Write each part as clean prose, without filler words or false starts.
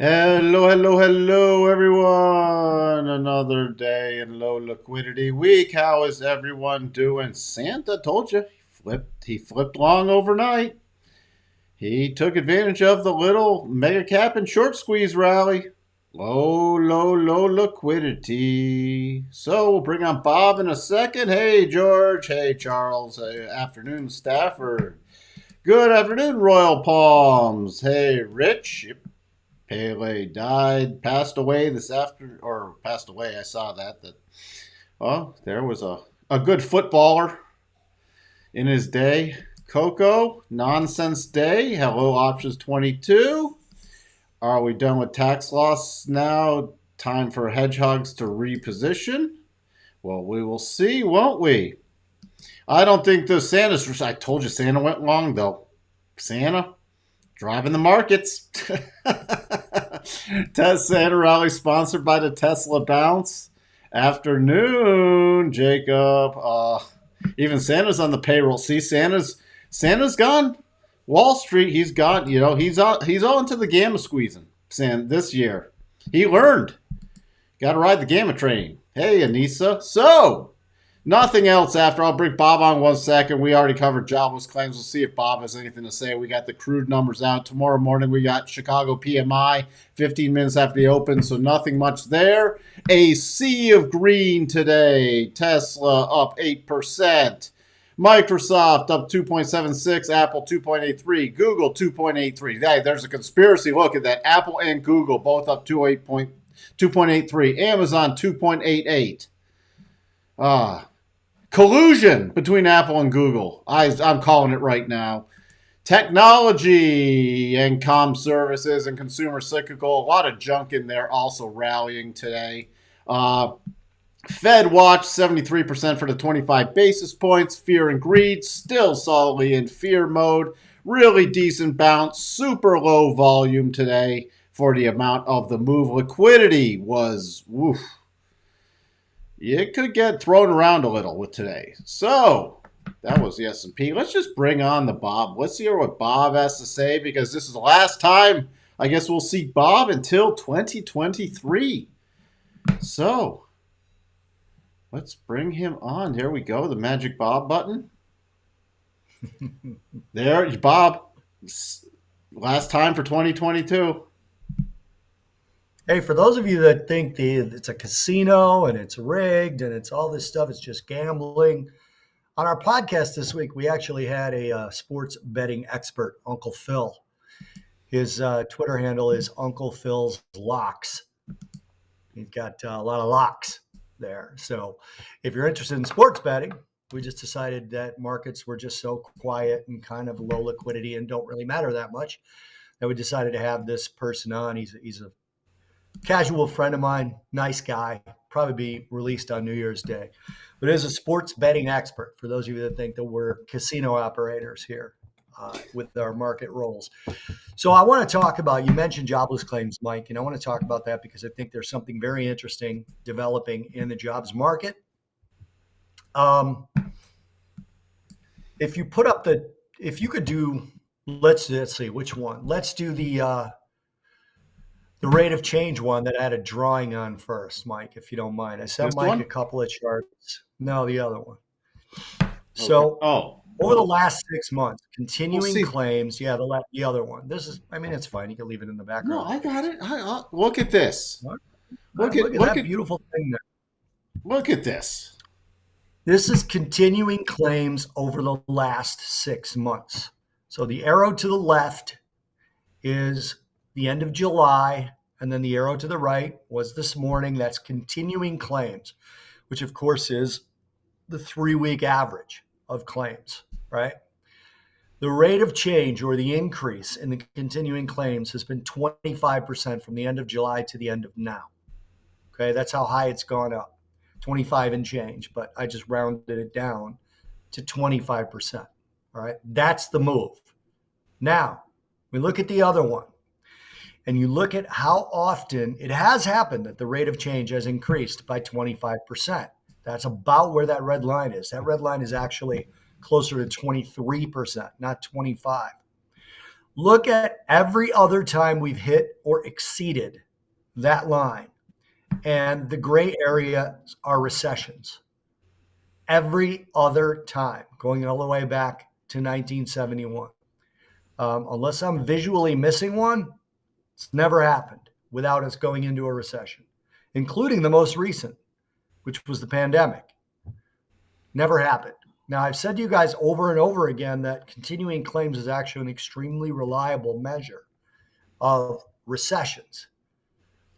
Hello, hello, hello, everyone. Another day in low liquidity week. How is everyone doing? Santa told you he flipped long overnight. He took advantage of the little mega cap and short squeeze rally. Low liquidity. So we'll bring on Bob in a second. Hey, George. Hey, Charles. Hey, afternoon, Stafford. Good afternoon, Royal Palms. Hey, Rich. Pele died, passed away this after, or passed away. I saw that. Oh, there was a good footballer in his day. Coco, Nonsense Day, Hello Options 22. Are we done with tax loss now? Time for hedgehogs to reposition? Well, we will see, won't we? I don't think the Santa's. I told you Santa went long, though. Santa, driving the markets. Santa rally sponsored by the Tesla bounce. Afternoon, Jacob. Even Santa's on the payroll. See, Santa's gone. Wall Street, he's gone. He's all into the gamma squeezing. This year, he learned. Got to ride the gamma train. Hey, Anissa. So nothing else after. I'll bring Bob on 1 second. We already covered jobless claims. We'll see if Bob has anything to say. We got the crude numbers out. Tomorrow morning, we got Chicago PMI 15 minutes after the open, so nothing much there. A sea of green today. Tesla up 8%. Microsoft up 2.76, Apple 2.83, Google 2.83. Hey, there's a conspiracy. Look at that. Apple and Google both up 2.83. Amazon 2.88. Collusion between Apple and Google. I'm calling it right now. Technology and comm services and consumer cyclical. A lot of junk in there also rallying today. Fed watch 73% for the 25 basis points. Fear and greed still solidly in fear mode. Really decent bounce. Super low volume today for the amount of the move. Liquidity was woof. It could get thrown around a little with today. So that was the S&P. Let's just bring on the Bob. Let's hear what Bob has to say, because this is the last time I guess we'll see Bob until 2023. So let's bring him on. There we go. The magic Bob button. There, Bob. Last time for 2022. Hey, for those of you that think it's a casino and it's rigged and it's all this stuff, it's just gambling. On our podcast this week, we actually had a sports betting expert, Uncle Phil. His Twitter handle is Uncle Phil's Locks. He's got a lot of locks there. So if you're interested in sports betting, we just decided that markets were just so quiet and kind of low liquidity and don't really matter that much that we decided to have this person on. He's a casual friend of mine, nice guy, probably be released on New Year's Day, but is a sports betting expert for those of you that think that we're casino operators here with our market rolls. So I want to talk about, you mentioned jobless claims, Mike, and I want to talk about that because I think there's something very interesting developing in the jobs market. If you put up if you could do, let's see, which one? Let's do the rate of change one that I had a drawing on first, Mike, if you don't mind. I sent This Mike one? a couple of charts. No, the other one. Okay. So Oh, over the last 6 months, we'll continuing see. claims. Yeah, the other one. It's fine. You can leave it in the No, background. I got it. Look at this. All Look right, at look at look that at beautiful thing there. look at this. This is continuing claims over the last 6 months. So the arrow to the left is the end of July, and then the arrow to the right was this morning. That's continuing claims, which of course is the 3-week average of claims, right? The rate of change or the increase in the continuing claims has been 25% from the end of July to the end of now. Okay, that's how high it's gone up, 25 and change, but I just rounded it down to 25%. All right, that's the move. Now, we look at the other one, and you look at how often it has happened that the rate of change has increased by 25%. That's about where that red line is. That red line is actually closer to 23%, not 25. Look at every other time we've hit or exceeded that line. And the gray area are recessions. Every other time, going all the way back to 1971. Unless I'm visually missing one, it's never happened without us going into a recession, including the most recent, which was the pandemic. Never happened. Now, I've said to you guys over and over again that continuing claims is actually an extremely reliable measure of recessions.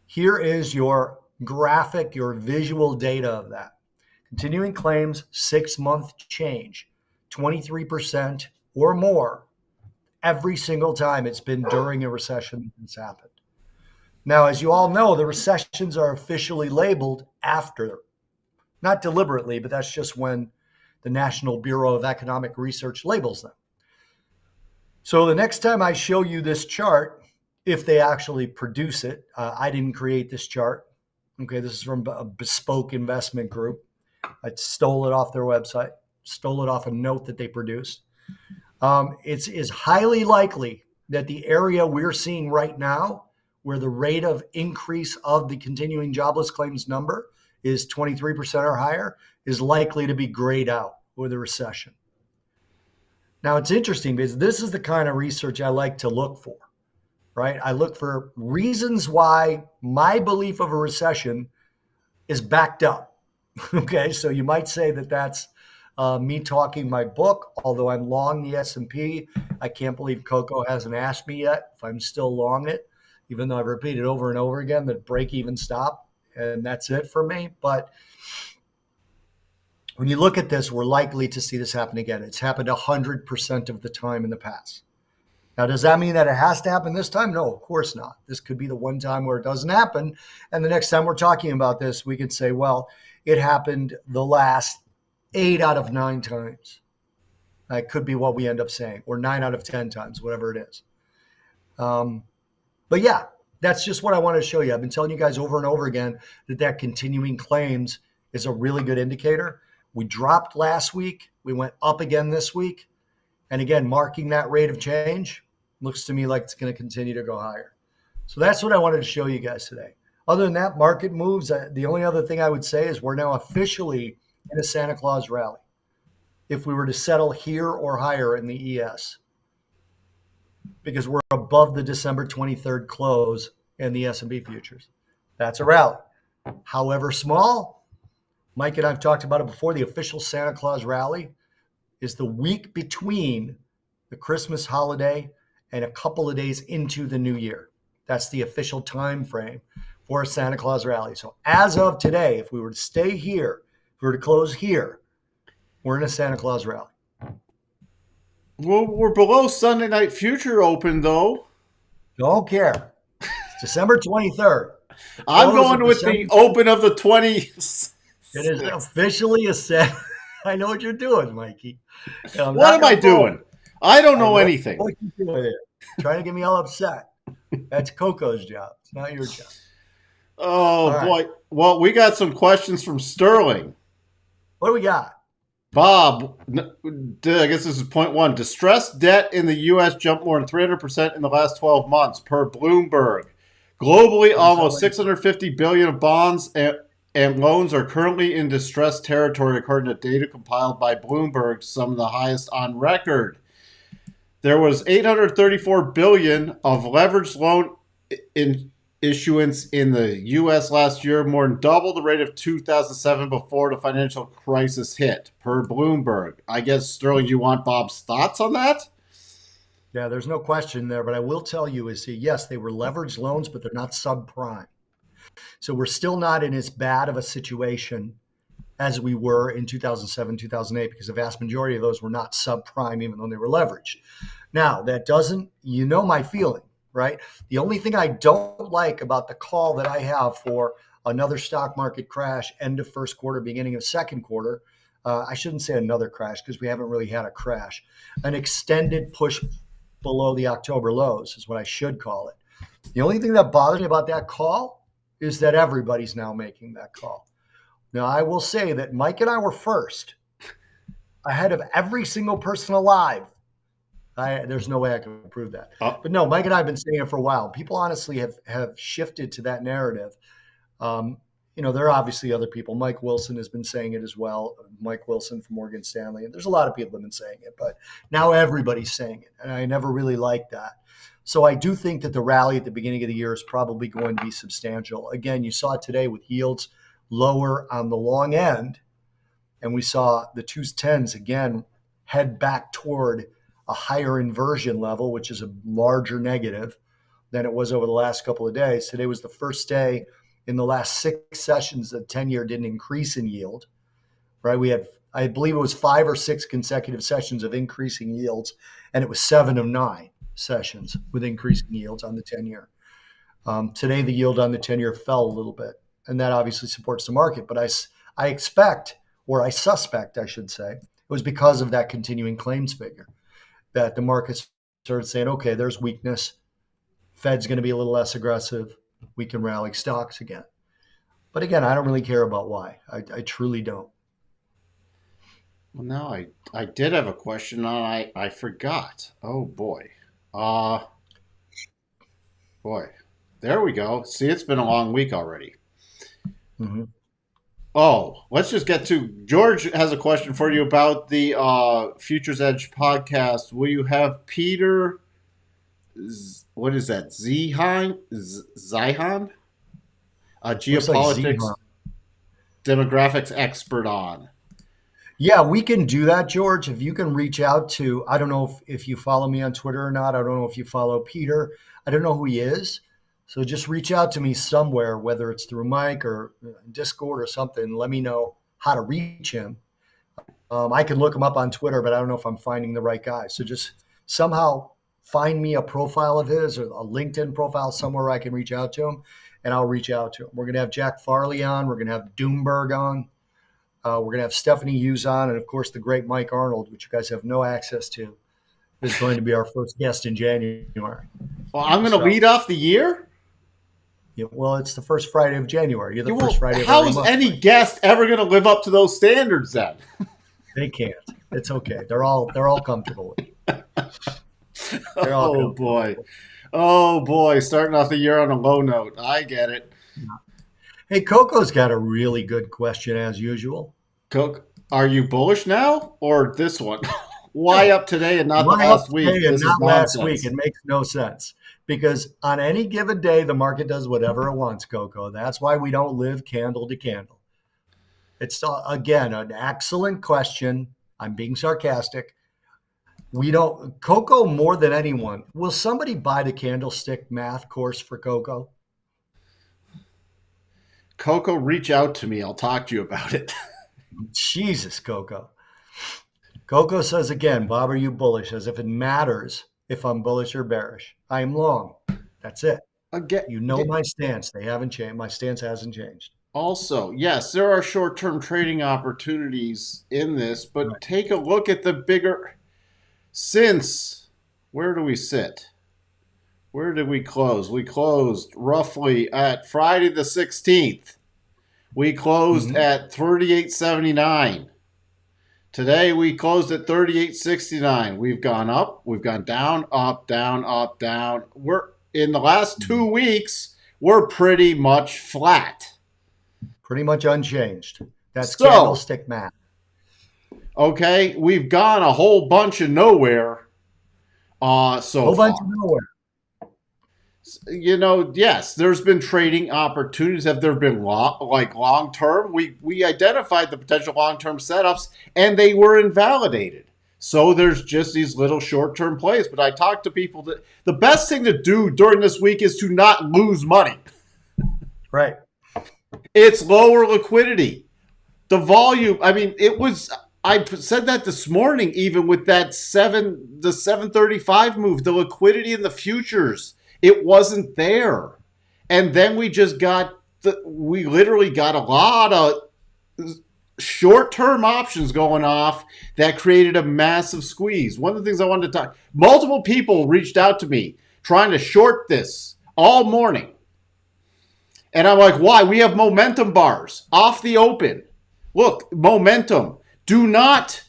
Here is your graphic, your visual data of that. Continuing claims, 6-month change, 23% or more every single time it's been during a recession that's happened. Now, as you all know, the recessions are officially labeled after, not deliberately, but that's just when the National Bureau of Economic Research labels them. So the next time I show you this chart, if they actually produce it, I didn't create this chart. Okay, this is from a bespoke investment group. I stole it off their website, stole it off a note that they produced. It's is highly likely that the area we're seeing right now, where the rate of increase of the continuing jobless claims number is 23% or higher, is likely to be grayed out with a recession. Now, it's interesting because this is the kind of research I like to look for, right? I look for reasons why my belief of a recession is backed up. Okay, so you might say that that's me talking my book, although I'm long the S&P. I can't believe Coco hasn't asked me yet if I'm still long it, even though I've repeated over and over again that break even stop, and that's it for me. But when you look at this, we're likely to see this happen again. It's happened 100% of the time in the past. Now, does that mean that it has to happen this time? No, of course not. This could be the one time where it doesn't happen. And the next time we're talking about this, we could say, well, it happened the last 8 out of 9 times. That could be what we end up saying, or 9 out of 10 times, whatever it is. But yeah, that's just what I want to show you. I've been telling you guys over and over again that continuing claims is a really good indicator. We dropped last week. We went up again this week. And again, marking that rate of change looks to me like it's going to continue to go higher. So that's what I wanted to show you guys today. Other than that, market moves. The only other thing I would say is we're now officially in a Santa Claus rally. If we were to settle here or higher in the ES, because we're above the December 23rd close in the S&P futures, that's a rally. However small, Mike and I've talked about it before, the official Santa Claus rally is the week between the Christmas holiday and a couple of days into the new year. That's the official time frame for a Santa Claus rally. So as of today, if we were to stay here, if we were to close here, we're in a Santa Claus rally. Well, we're below Sunday Night Future Open, though. Don't care. It's December 23rd. I'm going with the Open of the 20s. It is officially a set. I know what you're doing, Mikey. What am I doing? I don't know anything. What you doing here? Trying to get me all upset. That's Coco's job. It's not your job. Oh, boy. Well, we got some questions from Sterling. What do we got? Bob, I guess this is point one. Distressed debt in the U.S. jumped more than 300% in the last 12 months, per Bloomberg. Globally, almost $650 billion of bonds and loans are currently in distressed territory, according to data compiled by Bloomberg, some of the highest on record. There was $834 billion of leveraged loan issuance in the U.S. last year, more than double the rate of 2007 before the financial crisis hit, per Bloomberg. I guess, Sterling, you want Bob's thoughts on that? Yeah, there's no question there, but I will tell you is, yes, they were leveraged loans, but they're not subprime. So we're still not in as bad of a situation as we were in 2007, 2008, because the vast majority of those were not subprime, even though they were leveraged. Now, that doesn't, you know my feeling, right? The only thing I don't like about the call that I have for another stock market crash, end of first quarter, beginning of second quarter, I shouldn't say another crash because we haven't really had a crash, an extended push below the October lows is what I should call it. The only thing that bothers me about that call is that everybody's now making that call. Now, I will say that Mike and I were first, ahead of every single person alive There's no way I can prove that. Oh, But no, Mike and I have been saying it for a while. People honestly have shifted to that narrative. Um, there are obviously other people. Mike Wilson has been saying it as well. Mike Wilson from Morgan Stanley. And there's a lot of people that have been saying it, but now everybody's saying it. And I never really liked that. So I do think that the rally at the beginning of the year is probably going to be substantial. Again, you saw it today with yields lower on the long end. And we saw the 210s again head back toward a higher inversion level, which is a larger negative than it was over the last couple of days. Today was the first day in the last 6 sessions that 10-year didn't increase in yield, right? We had, I believe it was 5 or 6 consecutive sessions of increasing yields, and it was 7 of 9 sessions with increasing yields on the 10-year. Today, the yield on the 10-year fell a little bit, and that obviously supports the market. But I expect, or I suspect, I should say, it was because of that continuing claims figure that the market started saying, okay, there's weakness. Fed's going to be a little less aggressive. We can rally stocks again. But again, I don't really care about why. I truly don't. well, now I did have a question on I forgot. Oh boy. Uh boy. There we go. See, it's been a long week already. Mm-hmm. Oh, let's just get to George has a question for you about the Futures Edge podcast. Will you have Peter what is that? Zihan? A Looks like geopolitics Z. demographics expert on. Yeah, we can do that, George. If you can reach out to, I don't know if you follow me on Twitter or not. I don't know if you follow Peter. I don't know who he is. So just reach out to me somewhere, whether it's through Mike or Discord or something. Let me know how to reach him. I can look him up on Twitter, but I don't know if I'm finding the right guy. So just somehow find me a profile of his or a LinkedIn profile somewhere I can reach out to him, and I'll reach out to him. We're going to have Jack Farley on. We're going to have Doomberg on. We're going to have Stephanie Hughes on, and of course, the great Mike Arnold, which you guys have no access to, is going to be our first guest in January. Well, I'm going to So, lead off the year. yeah, well, it's the first Friday of January. You're the first Well, Friday of how every is month, any Mike. guest ever going to live up to those standards then? They can't. It's okay. They're all comfortable with it. They're all Oh comfortable. boy. Oh boy. Starting off the year on a low note. I get it. Hey, Coco's got a really good question as usual. Cook, are you bullish now or this one? Why No, up today and not the why up last week? today and This is not last week? nonsense. It makes no sense because on any given day, the market does whatever it wants, Coco. That's why we don't live candle to candle. It's, again, an excellent question. I'm being sarcastic. We don't, Coco more than anyone. Will somebody buy the candlestick math course for Coco? Coco, reach out to me. I'll talk to you about it. Jesus, Coco. Coco says again, Bob, are you bullish? As if it matters if I'm bullish or bearish. I am long. That's it. Again, You know my stance. They haven't changed. My stance hasn't changed. also, yes, there are short term trading opportunities in this, but Right. take a look at the bigger. Since, where do we sit? Where did we close? We closed roughly at Friday the 16th. We closed Mm-hmm. at 38.79. Today we closed at 38.69. We've gone up, we've gone down, up, down, up, down. We're in the last 2 weeks, we're pretty much flat. Pretty much unchanged. That's So, candlestick math. okay, we've gone a whole bunch of nowhere so Whole bunch of far. nowhere. Yes, there's been trading opportunities. Have there been long term? We identified the potential long term setups, and they were invalidated. So there's just these little short term plays. But I talk to people that the best thing to do during this week is to not lose money. Right. It's lower liquidity. The volume. I mean, it was. I said that this morning, even with the 735 move, the liquidity in the futures, it wasn't there. And then we literally got a lot of short-term options going off that created a massive squeeze. One of the things I wanted to talk, multiple people reached out to me trying to short this all morning. And I'm like, why? We have momentum bars off the open. Look, momentum. Do not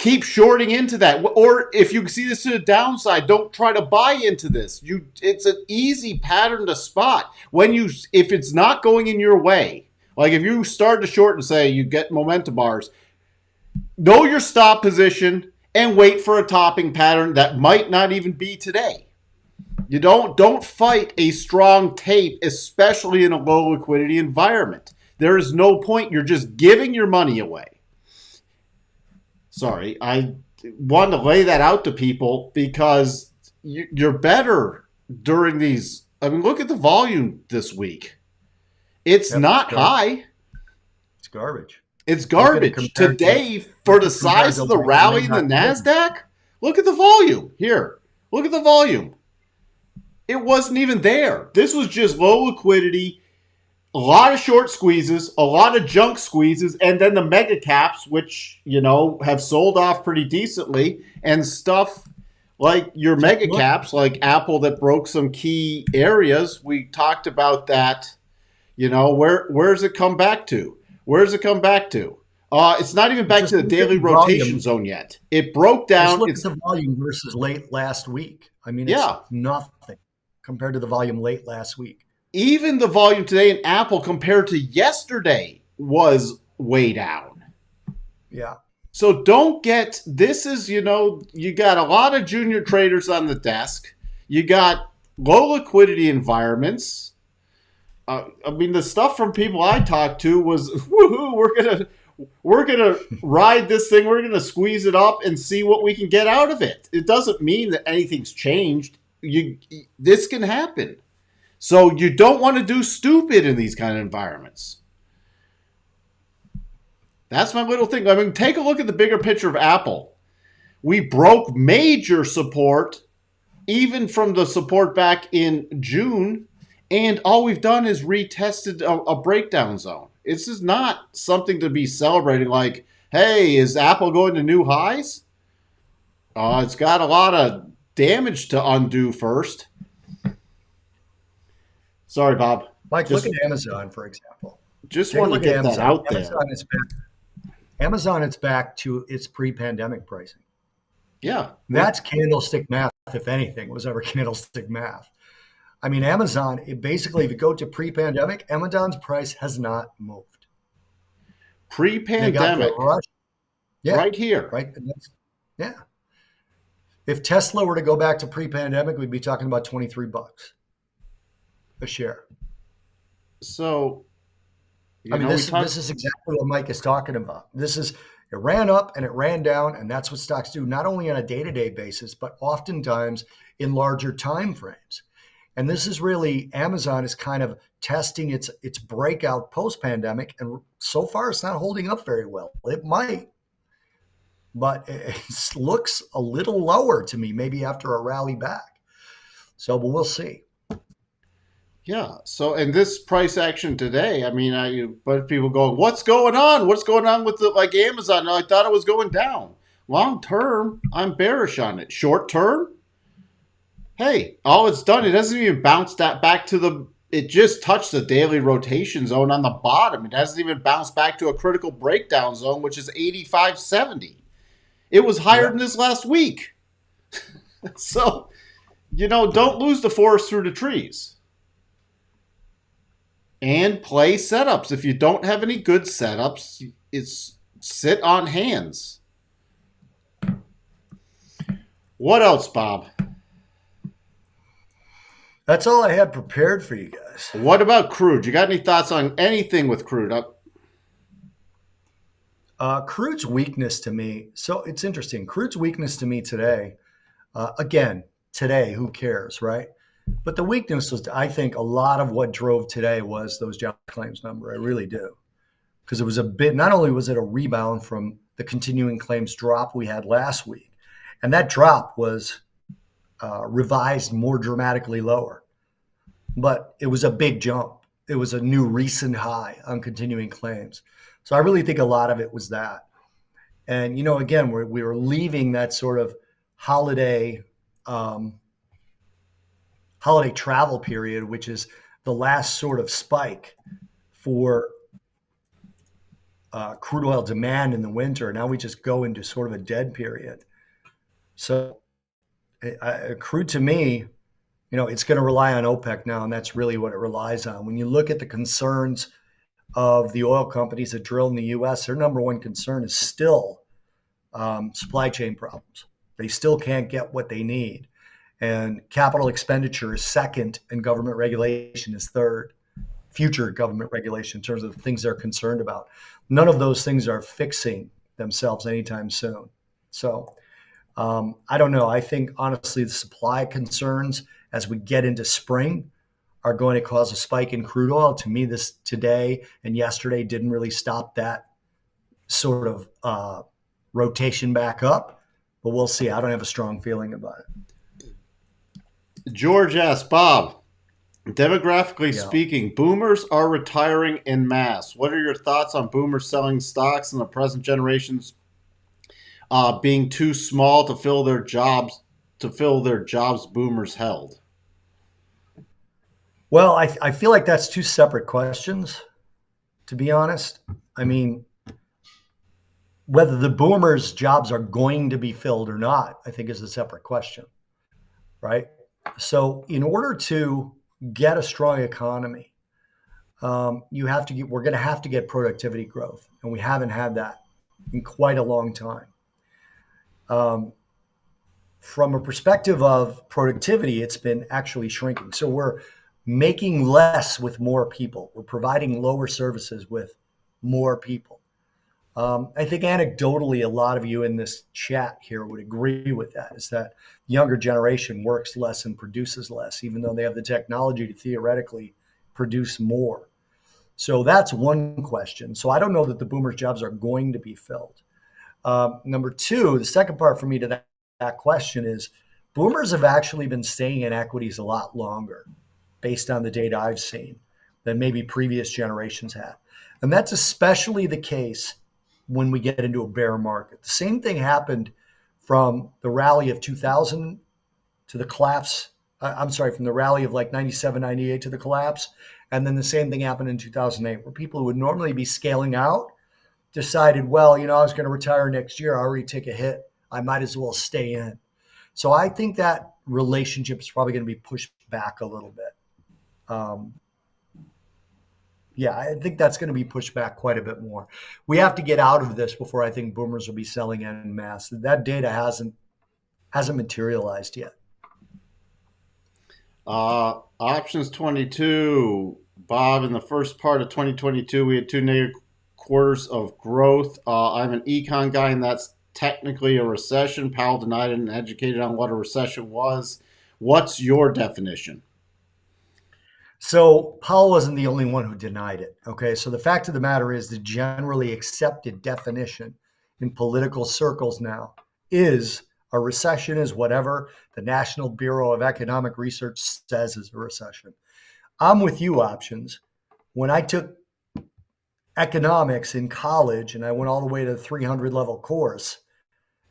keep shorting into that. Or if you see this to the downside, don't try to buy into this. It's an easy pattern to spot. If it's not going in your way, like if you start to short and say you get momentum bars, know your stop position and wait for a topping pattern that might not even be today. You don't fight a strong tape, especially in a low liquidity environment. There is no point. You're just giving your money away. Sorry, I wanted to lay that out to people because you're better during these. I mean, look at the volume this week. It's Yep, it's not garbage. high. It's garbage. It's Look at it garbage. compared to Today, for look the at compared size to of the like late rally in the October. NASDAQ, look at the volume. Here, look at the volume. It wasn't even there. This was just low liquidity, a lot of short squeezes, a lot of junk squeezes, and then the mega caps, which, have sold off pretty decently, and stuff like your Just mega look. caps, like Apple that broke some key areas. We talked about that. Where's it come back to? Where's it come back to? It's not even back Just to the look at daily rotation volume. zone yet. It broke Just down. look at It's the volume versus late last week. I mean, it's Yeah. nothing compared to the volume late last week. Even the volume today in Apple compared to yesterday was way down. Yeah. So don't get this is, you got a lot of junior traders on the desk. You got low liquidity environments. I mean, the stuff from people I talked to was, woohoo, we're gonna ride this thing. We're gonna squeeze it up and see what we can get out of it. It doesn't mean that anything's changed. This can happen. So you don't want to do stupid in these kind of environments. That's my little thing. I mean, take a look at the bigger picture of Apple. We broke major support, even from the support back in June, and all we've done is retested a breakdown zone. This is not something to be celebrating like, hey, is Apple going to new highs? It's got a lot of damage to undo first. Sorry, Bob. Mike, look Just at Amazon, for example. just Take a wanted to look at get that Amazon. out there. Amazon is back to its pre-pandemic pricing. Yeah. That's candlestick math, if anything, was ever candlestick math. I mean, Amazon, basically, if you go to pre-pandemic, Amazon's price has not moved. They got the Pre-pandemic, rush. Yeah, right here. right. Yeah. If Tesla were to go back to pre-pandemic, we'd be talking about $23 a share. So, I mean, we this talked. is exactly what Mike is talking about. It ran up and it ran down, and that's what stocks do, not only on a day-to-day basis, but oftentimes in larger time frames. And this is really Amazon is kind of testing its breakout post-pandemic, and so far it's not holding up very well. It might, but it looks a little lower to me, maybe after a rally back. So, but we'll see. Yeah. So, and this price action today, I mean, but people go, what's going on? What's going on with like Amazon? No, I thought it was going down. Long term, I'm bearish on it. Short term, hey, all it's done, it hasn't even bounced that back to it just touched the daily rotation zone on the bottom. It hasn't even bounced back to a critical breakdown zone, which is 85.70. It was higher Yeah. than this last week. So, don't lose the forest through the trees. And play setups. If you don't have any good setups, it's sit on hands. What else, Bob? That's all I had prepared for you guys. What about crude? You got any thoughts on anything with crude? Crude's weakness to me. So it's interesting. Crude's weakness to me today. Again, today, who cares, right? But the weakness was, I think, a lot of what drove today was those job claims number. I really do, because it was a bit. Not only was it a rebound from the continuing claims drop we had last week, and that drop was revised more dramatically lower, but it was a big jump. It was a new recent high on continuing claims. So I really think a lot of it was that. And, again, we were leaving that sort of holiday travel period, which is the last sort of spike for crude oil demand in the winter. Now we just go into sort of a dead period. So crude to me, it's going to rely on OPEC now, and that's really what it relies on. When you look at the concerns of the oil companies that drill in the U.S., their number one concern is still supply chain problems. They still can't get what they need. And capital expenditure is second, and government regulation is third. Future government regulation in terms of the things they're concerned about. None of those things are fixing themselves anytime soon. So I don't know. I think honestly, the supply concerns as we get into spring are going to cause a spike in crude oil. To me, this today and yesterday didn't really stop that sort of rotation back up, but we'll see. I don't have a strong feeling about it. George S. Bob, demographically Yeah. speaking, boomers are retiring en masse. What are your thoughts on boomers selling stocks and the present generations being too small to fill their jobs boomers held? Well, I feel like that's two separate questions, to be honest. I mean, whether the boomers' jobs are going to be filled or not, I think is a separate question, right? So, in order to get a strong economy, you have to get, we're going to have to get productivity growth, and we haven't had that in quite a long time. Um, from a perspective of productivity, it's been actually shrinking. So we're making less with more people. We're providing lower services with more people. I think anecdotally, a lot of you in this chat here would agree with that, is that the younger generation works less and produces less, even though they have the technology to theoretically produce more. So that's one question. So I don't know that the boomers' jobs are going to be filled. Number two, the second part for me to that question is boomers have actually been staying in equities a lot longer based on the data I've seen than maybe previous generations had. And that's especially the case when we get into a bear market. The same thing happened from the rally of 2000 to the collapse. I'm sorry, from the rally of like 97, 98 to the collapse. And then the same thing happened in 2008, where people who would normally be scaling out decided, well, I was going to retire next year. I already take a hit. I might as well stay in. So I think that relationship is probably going to be pushed back a little bit. Um, yeah, I think that's going to be pushed back quite a bit more. We have to get out of this before I think boomers will be selling en masse. That data hasn't materialized yet. Options 22. Bob, in the first part of 2022, we had two negative quarters of growth. I'm an econ guy, and that's technically a recession. Powell denied it and educated on what a recession was. What's your definition? So Powell wasn't the only one who denied it. Okay. So the fact of the matter is the generally accepted definition in political circles now is a recession is whatever the National Bureau of Economic Research says is a recession. I'm with you, options. When I took economics in college and I went all the way to the 300 level course,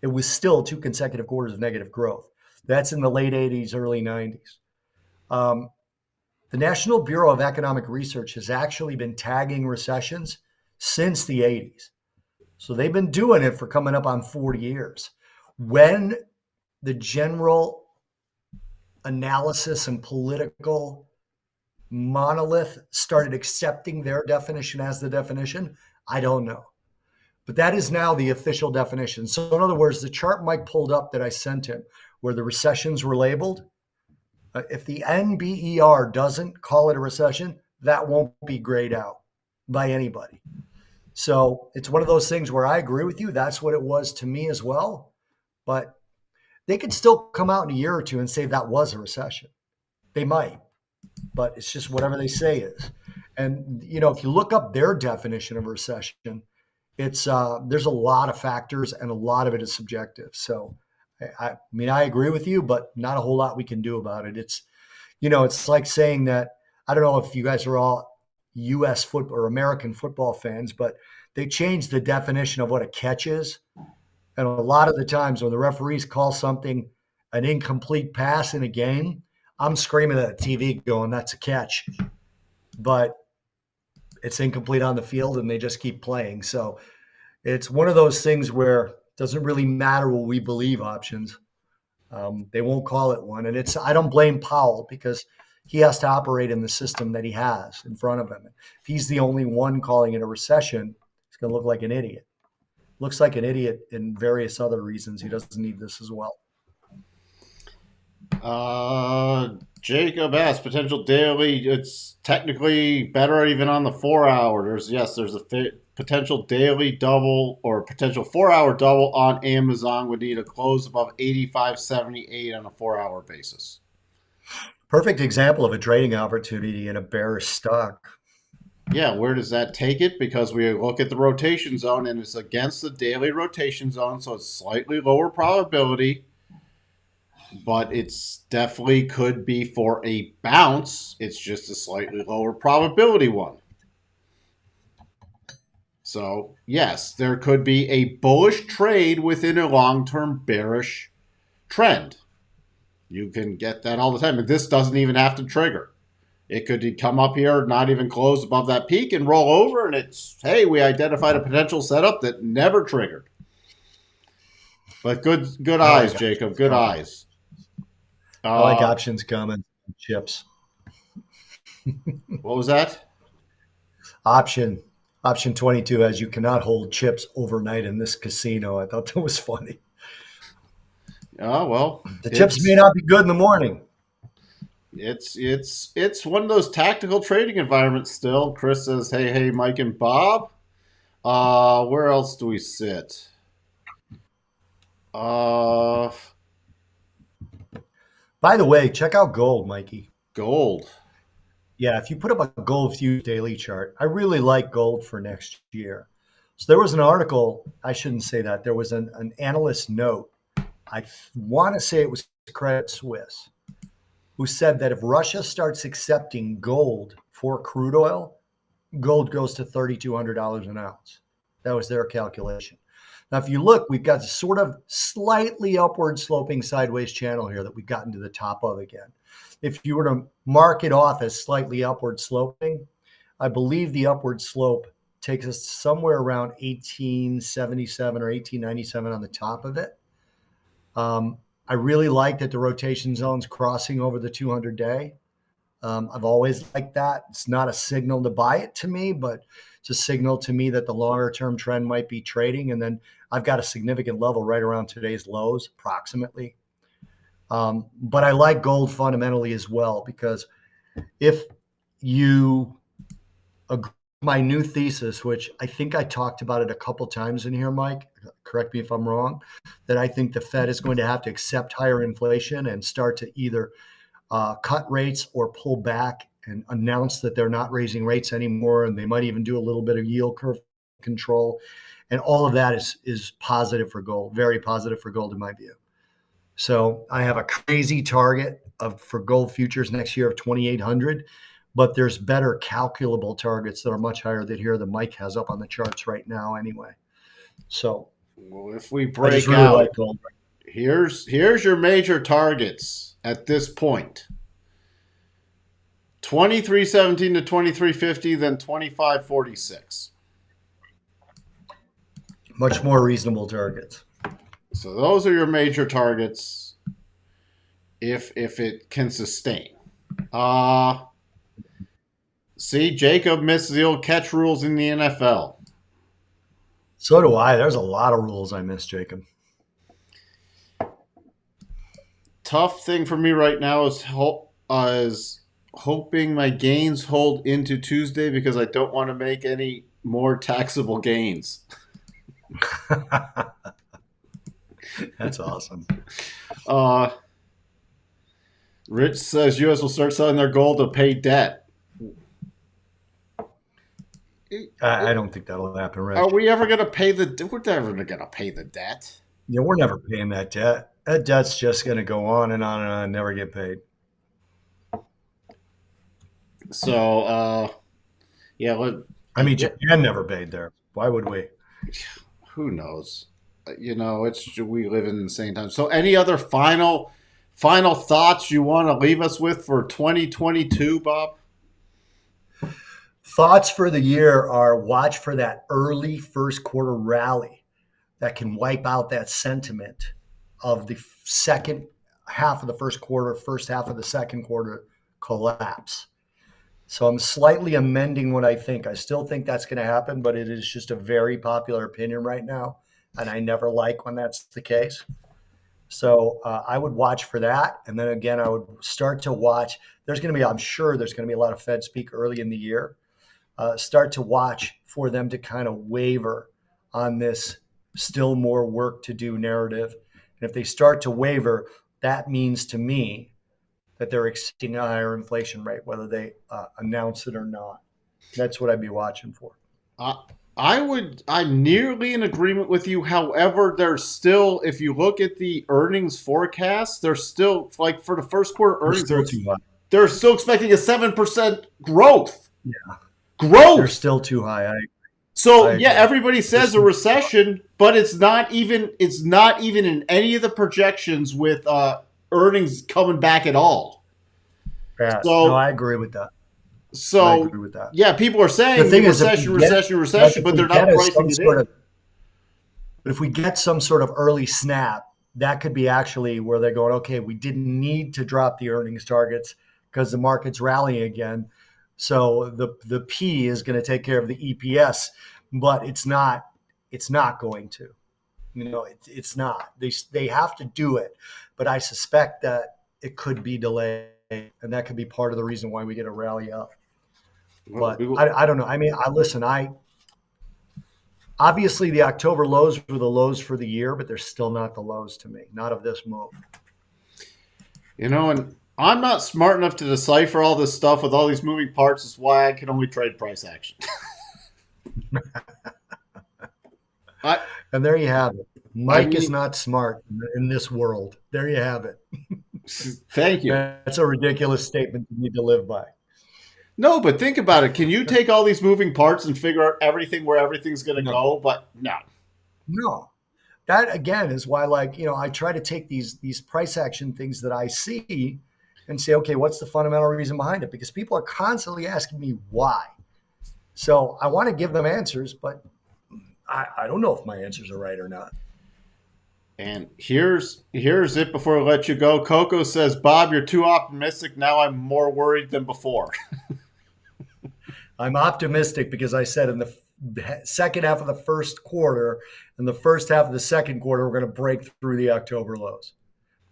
it was still two consecutive quarters of negative growth. That's in the late 80s, early 90s. Um, the National Bureau of Economic Research has actually been tagging recessions since the 80s. So they've been doing it for coming up on 40 years. When the general analysis and political monolith started accepting their definition as the definition, I don't know. But that is now the official definition. So, in other words, the chart Mike pulled up that I sent him, where the recessions were labeled, if the NBER doesn't call it a recession, that won't be grayed out by anybody. So it's one of those things where I agree with you. That's what it was to me as well. But they could still come out in a year or two and say that was a recession. They might, but it's just whatever they say is. And if you look up their definition of recession, it's there's a lot of factors and a lot of it is subjective. So I mean, I agree with you, but not a whole lot we can do about it. It's like saying that, I don't know if you guys are all US football or American football fans, but they changed the definition of what a catch is. And a lot of the times when the referees call something an incomplete pass in a game, I'm screaming at the TV going, that's a catch. But it's incomplete on the field and they just keep playing. So it's one of those things where it doesn't really matter what we believe options. They won't call it one. And it's, I don't blame Powell because he has to operate in the system that he has in front of him. If he's the only one calling it a recession, he's going to look like an idiot. Looks like an idiot in various other reasons. He doesn't need this as well. Jacob asks potential daily. It's technically better even on the 4 hour. There's a potential daily double or potential 4 hour double on Amazon would need a close above 85.78 on a 4 hour basis. Perfect example of a trading opportunity in a bearish stock. Yeah, where does that take it? Because we look at the rotation zone and it's against the daily rotation zone, so it's slightly lower probability, but it's definitely could be for a bounce. It's just a slightly lower probability one. So, yes, there could be a bullish trade within a long term bearish trend. You can get that all the time. And this doesn't even have to trigger. It could come up here, not even close above that peak and roll over. And it's, hey, we identified a potential setup that never triggered. But good I eyes, like Jacob. options Good coming. eyes. I like Uh, options coming. Chips. what was that? Option option 22 has you cannot hold chips overnight in this casino. I thought that was funny. Oh, well, The chips may it's not be good in the morning. it's one of those tactical trading environments still. Chris says, hey, Mike and Bob. Where else do we sit? Uh, By the way, check out gold, Mikey. gold. Yeah, if you put up a gold view daily chart, I really like gold for next year. So there was an article, I shouldn't say that. There was an analyst note. I want to say it was Credit Suisse, who said that if Russia starts accepting gold for crude oil, gold goes to $3,200 an ounce. That was their calculation. Now, if you look, we've got a sort of slightly upward sloping sideways channel here that we've gotten to the top of again. If you were to mark it off as slightly upward sloping, I believe the upward slope takes us somewhere around 1877 or 1897 on the top of it. I really like that the rotation zone's crossing over the 200 day. I've always liked that. It's not a signal to buy it to me, but it's a signal to me that the longer term trend might be trading. And then I've got a significant level right around today's lows, approximately. But I like gold fundamentally as well, because if you agree with my new thesis, which I think I talked about it a couple times in here, Mike, correct me if I'm wrong, that I think the Fed is going to have to accept higher inflation and start to either cut rates or pull back and announce that they're not raising rates anymore. And they might even do a little bit of yield curve control. And all of that is positive for gold, very positive for gold in my view. So I have a crazy target for gold futures next year of 2,800, but there's better calculable targets that are much higher than here that Mike has up on the charts right now anyway. So Well, if we I just break really like out, gold. here's your major targets at this point. 2317 to 2350, then 2546. Much more reasonable targets. So those are your major targets if it can sustain. See, Jacob misses the old catch rules in the NFL. So do I. There's a lot of rules I miss, Jacob. Tough thing for me right now is hoping my gains hold into Tuesday because I don't want to make any more taxable gains. That's awesome. Uh, Rich says U.S. will start selling their gold to pay debt. I don't think that'll happen, Are Rich. we ever going to pay the? We're never going to pay the debt. Yeah, we're never paying that debt. That debt's just going to go on and on and on and never get paid. So, yeah. I mean, Japan never paid there. Why would we? Who knows? It's we live in insane times. So, any other final thoughts you want to leave us with for 2022, Bob? Thoughts for the year are watch for that early first quarter rally that can wipe out that sentiment of the second half of the first quarter, first half of the second quarter collapse. So I'm slightly amending what I think. I still think that's going to happen, but it is just a very popular opinion right now. And I never like when that's the case. So I would watch for that. And then again, I would start to watch. I'm sure there's going to be a lot of Fed speak early in the year. Start to watch for them to kind of waver on this still more work to do narrative. And if they start to waver, that means to me that they're exceeding a higher inflation rate, whether they announce it or not. That's what I'd be watching for. Uh, I'm nearly in agreement with you. However, there's still, if you look at the earnings forecast, there's still, like for the first quarter They're earnings, still too high. they're still expecting a 7% growth. Yeah, they're Growth. still too high. I So yeah, agree. everybody They're says a still recession, but it's not even in any of the projections with earnings coming back at all. fast. No, So I agree with that. I so agree with that. yeah, people are The saying thing is, recession, recession, recession, if but we they're not get a, pricing some it sort in. of But if we get some sort of early snap, that could be actually where they're going, okay, we didn't need to drop the earnings targets because the market's rallying again. So the P is going to take care of the EPS, but it's not going to. It's not. They have to do it, but I suspect that it could be delayed, and that could be part of the reason why we get a rally up. Well, But I don't know. I mean, I listen. I Obviously, the October lows were the lows for the year, but they're still not the lows to me. Not of this move. and I'm not smart enough to decipher all this stuff with all these moving parts. Is why I can only trade price action. I And there you have it. I Mike is mean, not smart in this world. There you have it. thank you. That's a ridiculous statement you need to live by. No, but think about it. Can you take all these moving parts and figure out everything where everything's going to No, go? But no. no. That again is why, I try to take these price action things that I see and say, okay, what's the fundamental reason behind it? Because people are constantly asking me why. So I want to give them answers, but I don't know if my answers are right or not. And here's it before I let you go. Coco says, Bob, you're too optimistic. Now I'm more worried than before. I'm optimistic because I said in the second half of the first quarter and the first half of the second quarter, we're going to break through the October lows.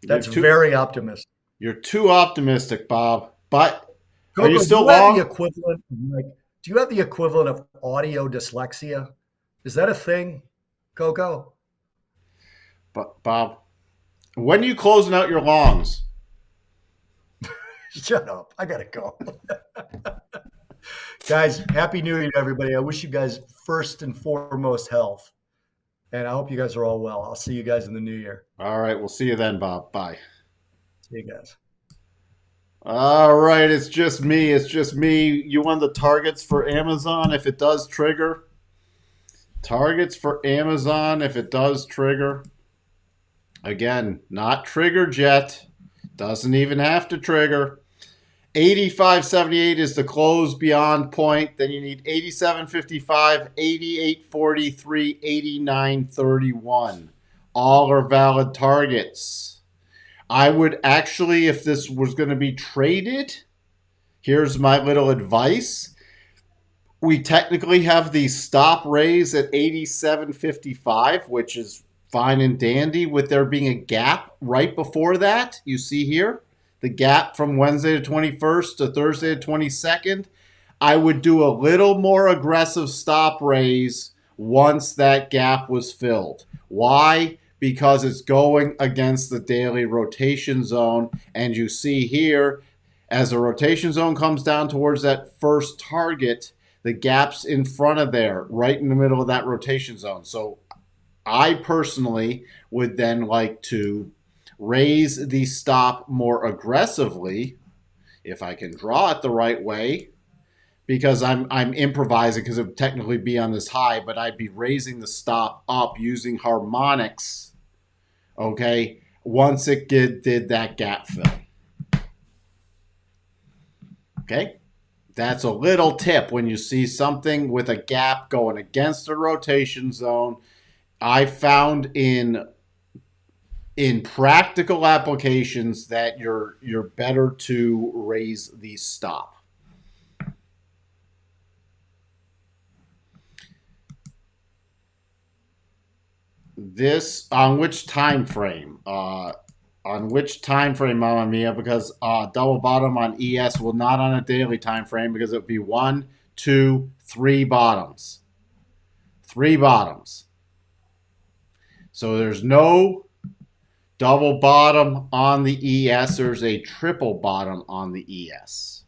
You're That's too very optimistic. you're too optimistic, Bob. But are you Coco, still long? do you have the equivalent of audio dyslexia? Is that a thing, Coco? But Bob, when are you closing out your longs? Shut up. I got to go. Guys, Happy New Year, everybody. I wish you guys first and foremost health. And I hope you guys are all well. I'll see you guys in the new year. All right, we'll see you then, Bob. Bye. See you guys. All right, it's just me. It's just me. You want the targets for Amazon if it does trigger? Targets for Amazon if it does trigger. Again, not triggered yet. Doesn't even have to trigger. 85.78 is the close beyond point. Then you need 87.55, 88.43, 89.31. All are valid targets. I would actually, if this was going to be traded, here's my little advice. We technically have the stop raise at 87.55, which is fine and dandy, with there being a gap right before that. You see here the gap from Wednesday to 21st to Thursday to 22nd. I would do a little more aggressive stop raise once that gap was filled. Why? Because it's going against the daily rotation zone. And you see here, as the rotation zone comes down towards that first target, the gap's in front of there, right in the middle of that rotation zone. So I personally would then like to raise the stop more aggressively if I can draw it the right way, because I'm improvising because it would technically be on this high, but I'd be raising the stop up using harmonics, okay, once it did that gap fill. Okay? That's a little tip when you see something with a gap going against the rotation zone. I found in practical applications that you're better to raise the stop. This on which time frame? On which time frame, Mamma Mia? Because double bottom on ES will not on a daily time frame because it would be one, two, three bottoms, three bottoms. So there's no double bottom on the ES. There's a triple bottom on the ES.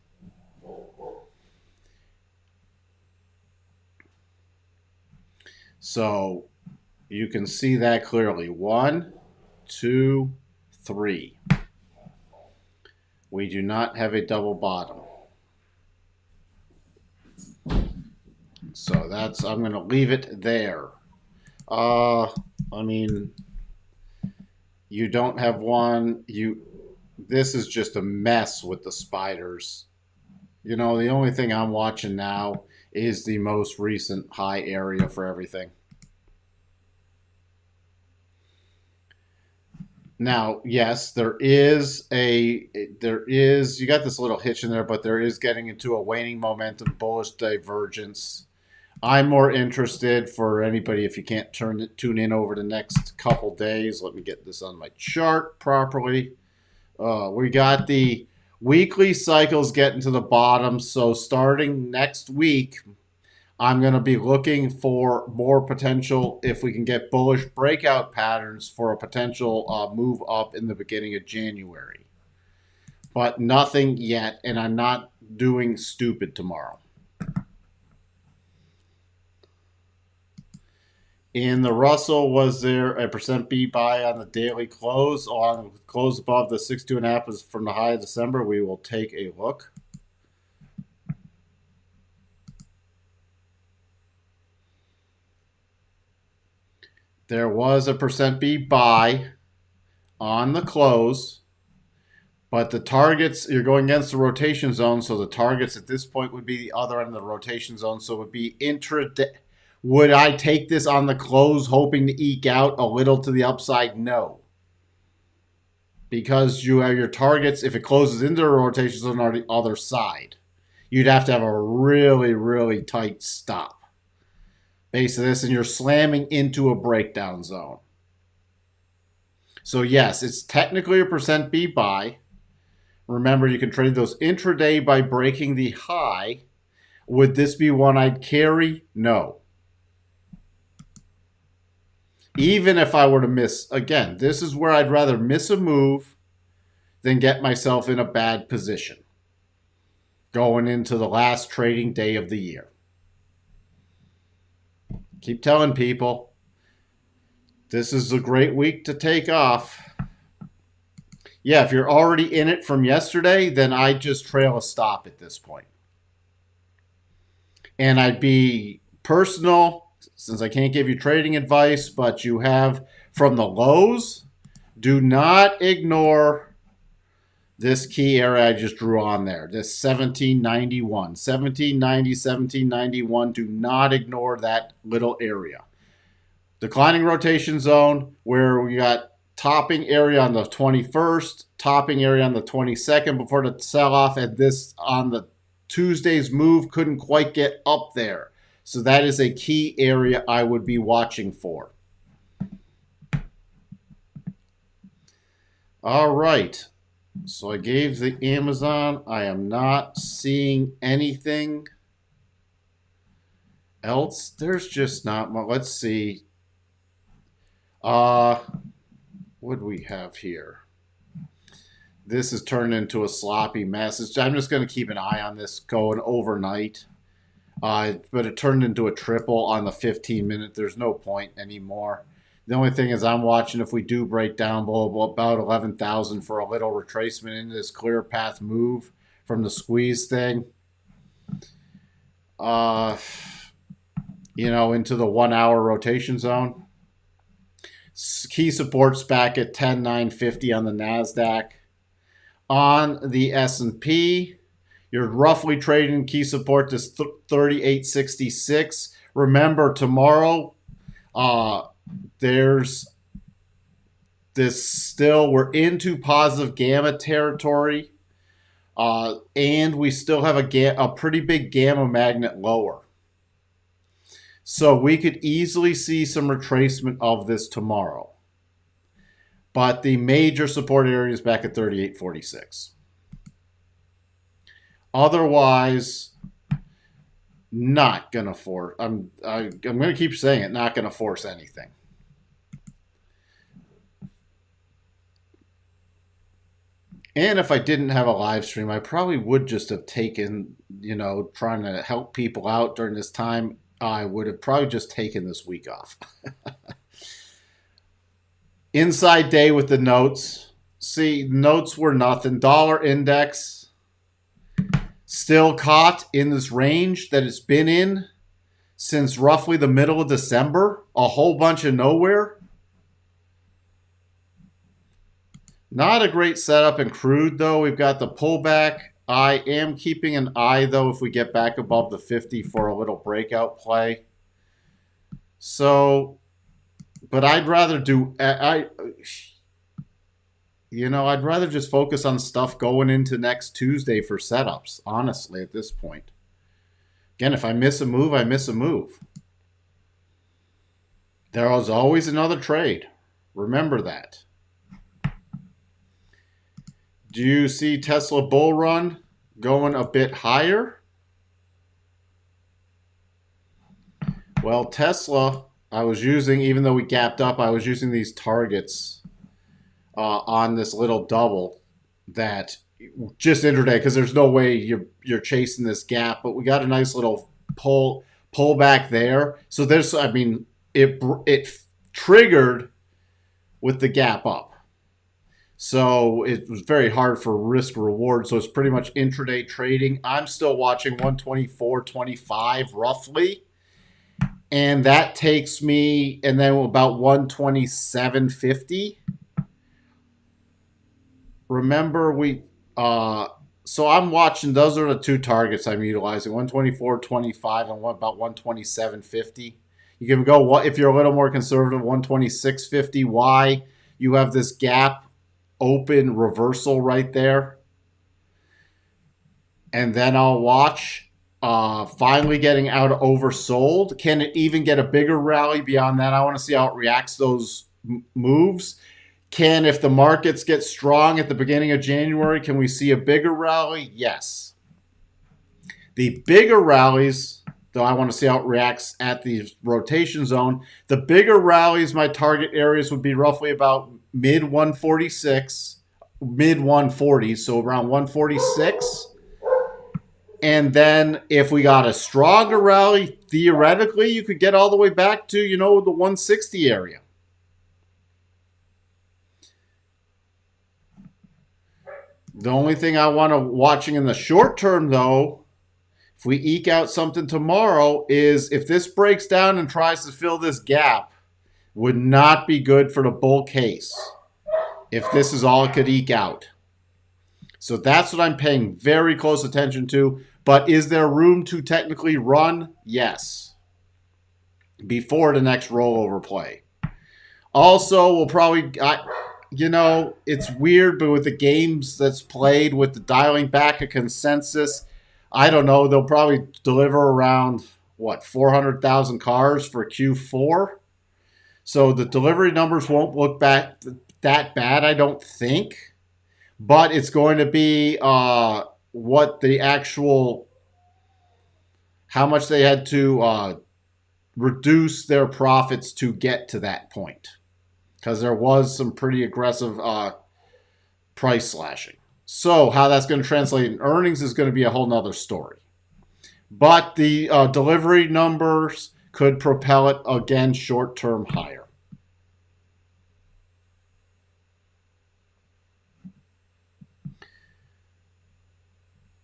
So you can see that clearly. One, two, three. We do not have a double bottom. So that's, I'm going to leave it there. I mean, you don't have one. This is just a mess with the spiders. You know, the only thing I'm watching now is the most recent high area for everything. Now, yes, you got this little hitch in there, but there is getting into a waning momentum, bullish divergence. I'm more interested for anybody if you can't tune in over the next couple days. Let me get this on my chart properly. We got the weekly cycles getting to the bottom. So starting next week, I'm going to be looking for more potential if we can get bullish breakout patterns for a potential move up in the beginning of January. But nothing yet, and I'm not doing stupid tomorrow. In the Russell, was there a percent B buy on the daily close? On close above the 62.5 is from the high of December. We will take a look. There was a percent B buy on the close, but the targets, you're going against the rotation zone, so the targets at this point would be the other end of the rotation zone, so it would be intraday. Would I take this on the close hoping to eke out a little to the upside? No. Because you have your targets, if it closes into the rotation zone on the other side, you'd have to have a really, really tight stop. Base of this, and you're slamming into a breakdown zone. So yes, it's technically a percent B buy. Remember, you can trade those intraday by breaking the high. Would this be one I'd carry? No. Even if I were to miss, again, this is where I'd rather miss a move than get myself in a bad position going into the last trading day of the year. Keep telling people, this is a great week to take off. Yeah, if you're already in it from yesterday, then I'd just trail a stop at this point. And I'd be personal, since I can't give you trading advice, but you have from the lows, do not ignore this key area I just drew on there, this 1791. 1790, 1791, do not ignore that little area. Declining rotation zone where we got topping area on the 21st, topping area on the 22nd before the sell-off, and this on the Tuesday's move couldn't quite get up there. So that is a key area I would be watching for. All right. So I gave the Amazon. I am not seeing anything else. There's just not much. Let's see. What do we have here? This has turned into a sloppy mess. I'm just going to keep an eye on this going overnight. But it turned into a triple on the 15-minute. There's no point anymore. The only thing is I'm watching if we do break down below about 11,000 for a little retracement into this clear path move from the squeeze thing. Into the 1 hour rotation zone. Key supports back at 10,950 on the NASDAQ. On the S&P, You're roughly trading key support to 38.66. Remember, tomorrow, uh, there's this still, we're into positive gamma territory, and we still have a pretty big gamma magnet lower. So we could easily see some retracement of this tomorrow. But the major support area is back at 38.46. Otherwise, not gonna force. I'm gonna keep saying it. Not gonna force anything. And if I didn't have a live stream, I probably would just have taken, trying to help people out during this time. I would have probably just taken this week off. Inside day with the notes. See, notes were nothing. Dollar index still caught in this range that it's been in since roughly the middle of December. A whole bunch of nowhere. Not a great setup in crude, though. We've got the pullback. I am keeping an eye, though, if we get back above the 50 for a little breakout play. So, but I'd rather I'd rather just focus on stuff going into next Tuesday for setups, honestly, at this point. Again, if I miss a move, I miss a move. There is always another trade. Remember that. Do you see Tesla bull run going a bit higher? Well, Tesla, I was using, even though we gapped up, I was using these targets on this little double that just intraday, because there's no way you're chasing this gap, but we got a nice little pull back there. So there's, it triggered with the gap up. So it was very hard for risk reward. So it's pretty much intraday trading. I'm still watching 124.25 roughly. And that takes me, and then about 127.50. Remember, so I'm watching, those are the two targets I'm utilizing, 124.25 and about 127.50. You can go, if you're a little more conservative, 126.50. Why? You have this gap open reversal right there. And then I'll watch finally getting out oversold. Can it even get a bigger rally beyond that? I want to see how it reacts those moves. If the markets get strong at the beginning of January, can we see a bigger rally? Yes. The bigger rallies, though, I want to see how it reacts at the rotation zone. The bigger rallies, my target areas would be roughly about mid 146, mid 140s, so around 146. And then if we got a stronger rally, theoretically, you could get all the way back to, the 160 area. The only thing I want to watching in the short term, though, if we eke out something tomorrow, is if this breaks down and tries to fill this gap, would not be good for the bull case if this is all it could eke out. So that's what I'm paying very close attention to. But is there room to technically run? Yes. Before the next rollover play. Also, we'll probably, it's weird, but with the games that's played, with the dialing back a consensus, I don't know, they'll probably deliver around, 400,000 cars for Q4. So the delivery numbers won't look back that bad, I don't think. But it's going to be what the actual, how much they had to reduce their profits to get to that point. Because there was some pretty aggressive price slashing. So how that's going to translate in earnings is going to be a whole nother story. But the delivery numbers could propel it again short-term higher.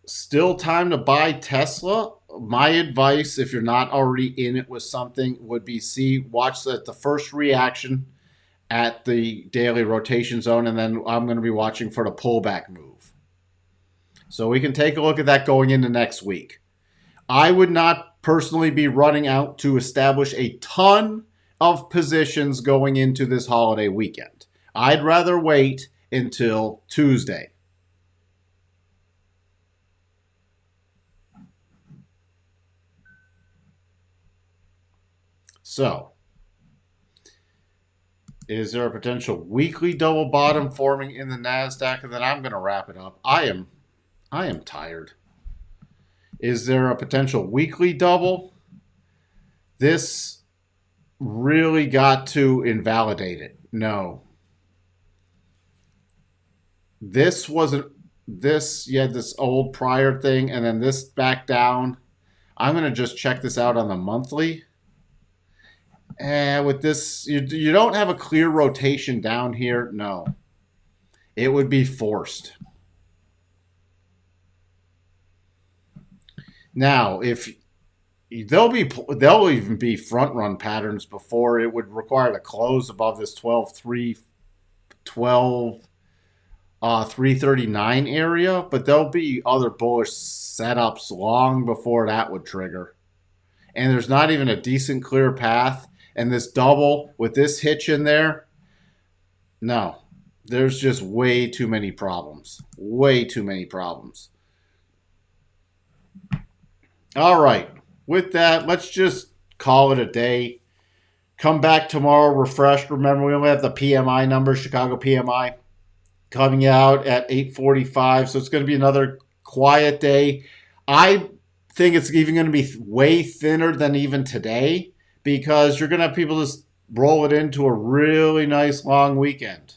Still time to buy Tesla. My advice, if you're not already in it with something, would be watch the first reaction at the daily rotation zone, and then I'm going to be watching for the pullback move. So we can take a look at that going into next week. I would not personally be running out to establish a ton of positions going into this holiday weekend. I'd rather wait until Tuesday. So, is there a potential weekly double bottom forming in the Nasdaq? And then I'm going to wrap it up. I am tired. Is there a potential weekly double? This really got to invalidate it. No. This wasn't this, you had this old prior thing, and then this back down. I'm going to just check this out on the monthly. And with this, you don't have a clear rotation down here. No. It would be forced. Now, if they'll even be front run patterns before it would require to close above this 12 339 area, but there'll be other bullish setups long before that would trigger. And there's not even a decent clear path. And this double with this hitch in there, no, there's just way too many problems. Way too many problems. All right. With that, let's just call it a day. Come back tomorrow refreshed. Remember, we only have the PMI numbers, Chicago PMI, coming out at 8:45. So it's going to be another quiet day. I think it's even going to be way thinner than even today because you're going to have people just roll it into a really nice long weekend.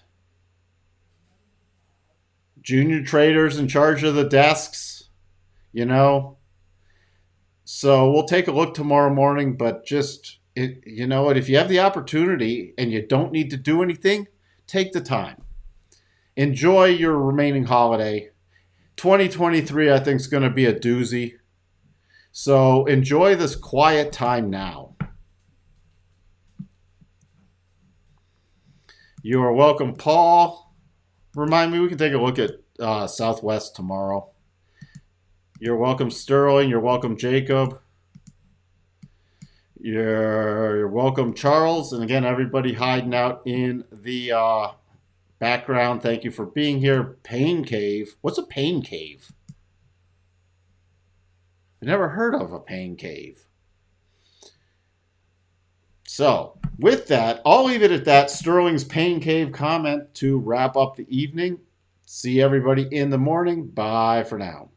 Junior traders in charge of the desks, you know. So we'll take a look tomorrow morning, but just, you know what, if you have the opportunity and you don't need to do anything, take the time. Enjoy your remaining holiday. 2023, I think, is going to be a doozy. So enjoy this quiet time now. You are welcome, Paul. Remind me, we can take a look at Southwest tomorrow. You're welcome, Sterling. You're welcome, Jacob. You're welcome, Charles. And again, everybody hiding out in the background, thank you for being here. Pain Cave. What's a pain cave? I never heard of a pain cave. So, with that, I'll leave it at that. Sterling's Pain Cave comment to wrap up the evening. See everybody in the morning. Bye for now.